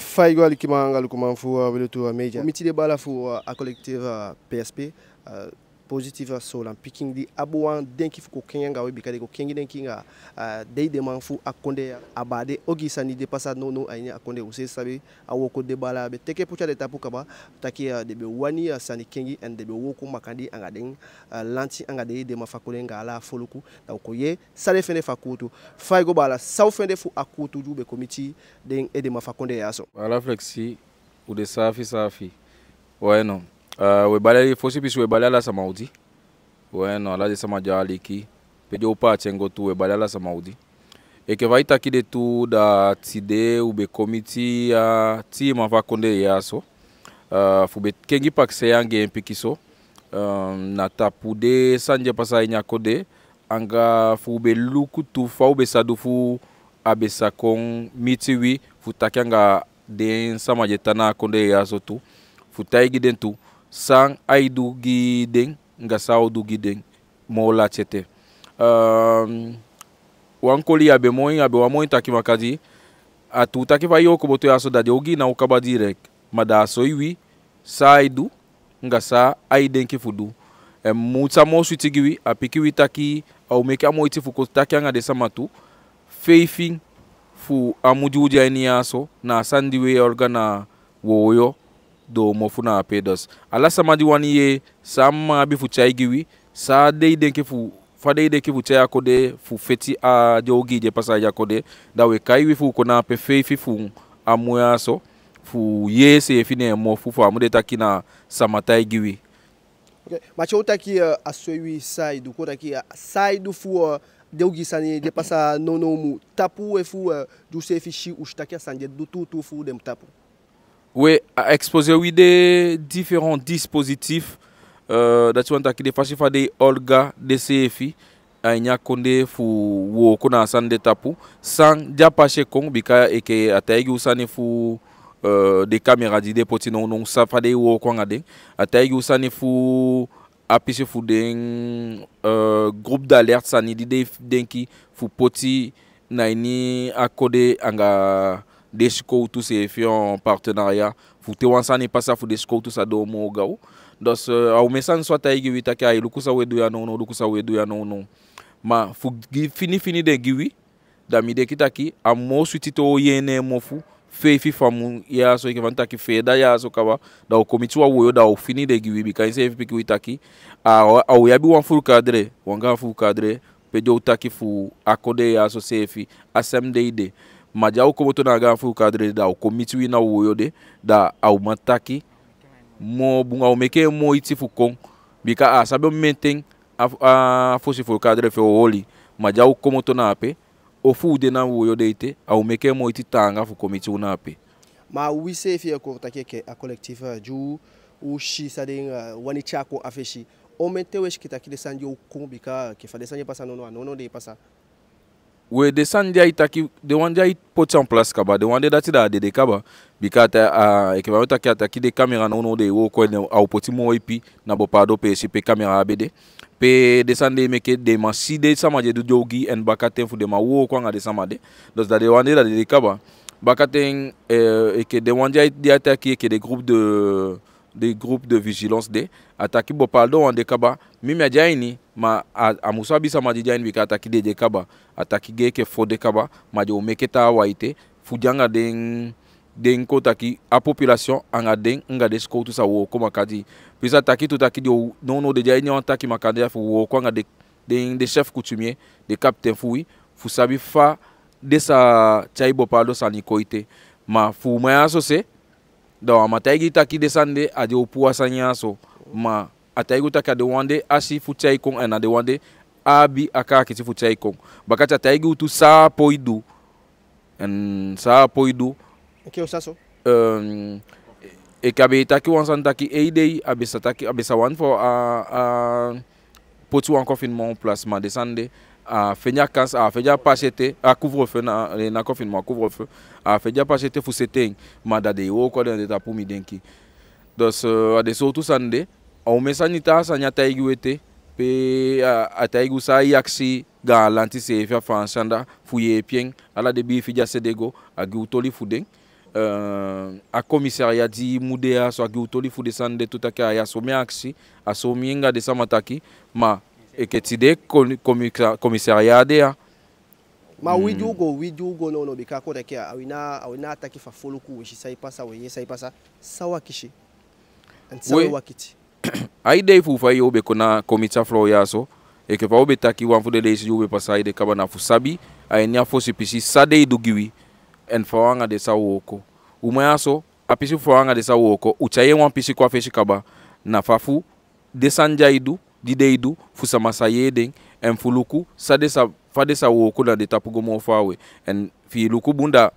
Faigo alikimanga lukumanfu welutu meja comité de bala fu a collective PSP positive so lan picking di abuwan denki fu ko kenga we bikade ko kengi denki nga dey de man fu akonde abade ogi sani de passa no ayni akonde use sabe awoko de bala be teke pucha de tapu kaba taki de be wani sani kengi and de be woko makandi anga den lanti anga de mafakole nga ala foluku da ko ye sale fene fakutu faigo bala saw fende fu akutu jube comité den e de mafakonde yaso ala flexi ou de safi ouais non we balai fosi pisu we balai la samaudi ouais non la de samadjali ki pedio pa chengo tu we balai la samaudi e que vai taki de tu da tide ou be committee ti ma va konde yaso fu be kengi pak se yange mpikiso na tapude sanje pasa nya kode anga fu be luku tu fa ou be sadu fu abesa kon mitiwi fu takanga den samajetana konde yaso tu fu taigi den tu sang aidu giden nga saudu giden mola chete wankoli abe wa moin taki makadi atu taki fa yoko boto yaso da ogi na ukaba direct mada so iwi saidu nga sa aiden ki fudu muta mo switigiwi apikiwi taki au meke amoiti fuko taki anga de samatu faithing fu amujuja eni yaso na sandiwe organa woyo do mofuna pedos ala samadi wani ye sama bi fu chaigiwi sa dei denke fu fa dei denke fu chaya kode fu feti a jogi je pasa ya kode da we kai fu kona pe feifi fu amuyaso fu yese fine mo fu amude takina samatai giwi okay macho taki aswewi side ko taki side fu deugi sani de pasa nono mu tapu e fu du sefi shi ustaki sanje du tu fu dem tapu. Oui, à exposer oui des différents dispositifs qui des faciles des olga des CFI anya konde fu wo kuna sande tapu sans diapache kong bika eke ataigi usani fu des caméras d'idée potino non ça fa des wo kwanga de ataigi usani fu apise fu den groupe d'alerte sani d'idée denki fu poti na ini akode anga Desco tous ces filles en partenariat fute wansani pasa fu Desco tous a do mo gao dos au message soit taigi wita ka ilukusa wedu ya no lukusa wedu ya no ma fu fini de giwi da mi de kitaki a mo suitito yene mo fu fe fi famu ya so ke vanta ki fe da ya so kawa da o komiti wa woyo da o fini de giwi bi kan se fi ki witaki a o yabi wan fu cadre wanga fu cadre pe do taki fu akode ya so sefi asmd majau como to na ga fu cadre da o committee wi na woyo de da au mataki mo bunga o meke mo iti fu kon bika a sabe menten a fosi fu cadre fe oli majau como to na pe o fu de na woyo de ite au meke mo iti tanga fu committee una pe ma wi se fi ko take ke a collectif ju u shi sadin wani chako afeshi o mente wesh kitaki de sanji o kon bika ke fa de sanji pasa no de pasa we de sandia itaki de wanja put en place kaba de wanda dati da de kaba bikata ekivalent ataki de camera no de wo ko au poti mo ipi na bopado pe pe camera abd pe de sande meke de masi de samaje do jogi en bakate fu de ma wo ko ngade samade dos da de wanda da de kaba bakate ke de wanja di ataki ke des groupes de vigilance de ataki bopaldo wande kaba mimi ajaini ma amusa bisa majijaini bika ataki de kaba ataki geke fode kaba majo meketa waite fujanga den ko taki a population anga den nga de sko tout ça wo ko makadi pisa taki tout taki do non de jaini on taki makadi fu wo ko nga de chef coutumier de capitaine fui fu sabi fa de sa chaibo palo sanikoite ma fu ma associé donc mataigi taki desande adi opua sanyaso ma ataigu taka de wande asi fuchai kong ana de wande abi aka kiti fuchai kong bakata taigu tu sa poidu en sa poidu okay osaso e kabe taki wansan taki eidei abisa wan for potu en confinement placement desande a fenya kas a fenya pachete a couvre-feu na confinement couvre-feu a fenya pachete fu seteng madade wo ko de ta pumi denki dos a de so tout sande o mesanita sanya taigi wete pe a taigi sa yaksi ga lanti se fa fansanda fu ye pien ala de bi fi ja sedego a gi utoli fu den a commissariat di mudea so agi utoli fu desande tutaki aya so miaksi aso minga de samataki ma eketide commissariat de ya ma we do go no bika ko take awina ataki fa follow ku shi sai pasa we sai pasa sawa kishi and sawa wakiti ai dei fu fa yo be kona komita flow yaso e ke fa obe taki wan fu de lesi yo be pasa ide kaba na fu sabi ai nya fo sipisi sade du giwi en fa wanga de sawoko uma yaso apisi fa wanga de sawoko uchaye wan pisi kwa feshi kaba na fafu de sanjaidu di deidu fu sama sayeden en fuluku sade sa fade sa woko na de tapugo mo fawe en fi luku bunda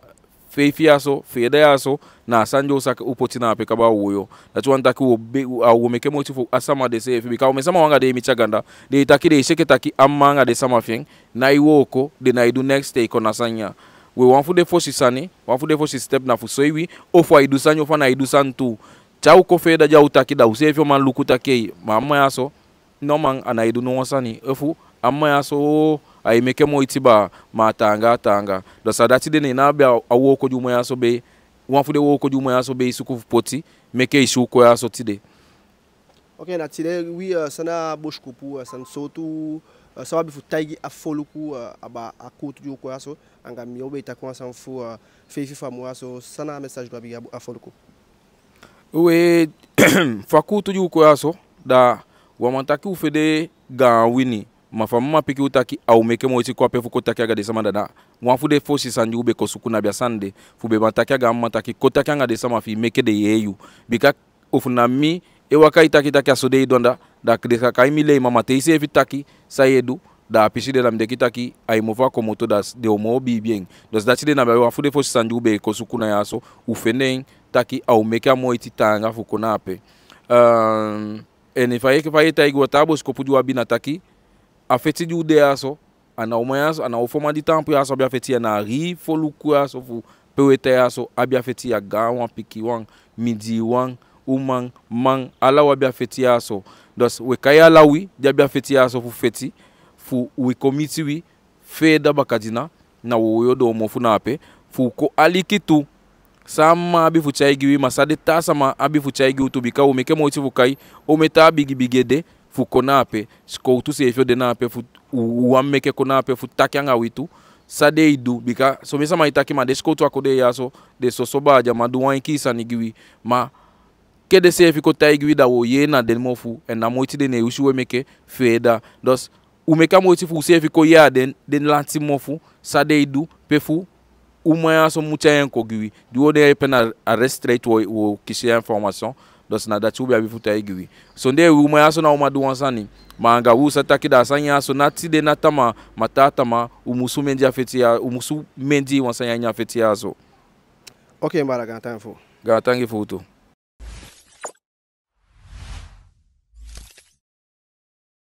fe fiaso fe de yaso na sanjo sak upotina pe kaba woyo that one taki wo meke mo tifu asama de se fi ka o mesama wanga de michaganda de taki de sheke taki amanga de sama fien na iwoko de na idu next day kona sanya we wan fu de fosi sani wan fu de fosi step na fu soiwi o fu idu sanyo fa na idu santu chau ko fe da ja utaki da usefio man luku take mama yaso no man ana idu no sani efu amma yaso ai meke mo itiba matanga tanga do sadati de na bia awoko juma yaso be wan fu de woko juma yaso be isuku poti meke isuko yaso tide. Okay, na tide wi sana boshkupu san sotu sababu fu taigi afoluku aba akutu joko yaso anga miobe itakuwa san fu fefi famu yaso sana message kwa biga afoluku we fakutu joko yaso da wamantaki ufede ga wini mafama piki utaki au meke mo kwa pe fuko taki aga de sama dada mwafu de fosi sanju be kosuku na bia sande fu be mataki aga mataki kotaki anga de sama fi meke de yeyu bika ofuna mi e wakai taki taki asode idonda da kdeka kai mile mama te ise vitaki sayedu da pisi de lam de kitaki ai mova komoto das de omo bi bien dos dati de na be wafu de fosi sanju be kosuku na yaso ufenen taki au meke mo ititanga fuko na pe eni faye ke faye tai go tabo skopu ju abina taki afeti du de aso ana umayaso ana ufoma di tempo yaso bia feti na ri foluku yaso fu pewete yaso abia feti ya gawan piki wan midi wan umang mang ala wa bia feti yaso dos we kaya lawi dia bia feti yaso fu feti fu we committee wi feda bakadina na wo do mo fu na pe fu ko alikitu sama abi fu chaigi masade ta sama abi fu chaigi utubika o meke mo fu kai o meta bigede fu konape sko tu se fio de nape fu uameke konape fu takyanga witu sade idu bika so mesa maitaki ma desko tu akode yaso de sosoba jama duwan kisa nigiwi ma kede se fiko taigi da wo ye na den mofu en na moiti de ne ushuwe meke feda dos umeka moiti fu se fiko ya den lanti mofu sade idu pefu umaya so mucha yanko giwi duo de pena arrestrate wo kisi information dos na dati ubi abifuta igiwi so nde umaya so na umadu wansani manga usa taki da sanya so nati de natama matata ma umusu mendi afeti ya umusu mendi wansanya nya afeti yazo. Okay mbara gantangi fu gantangi fu to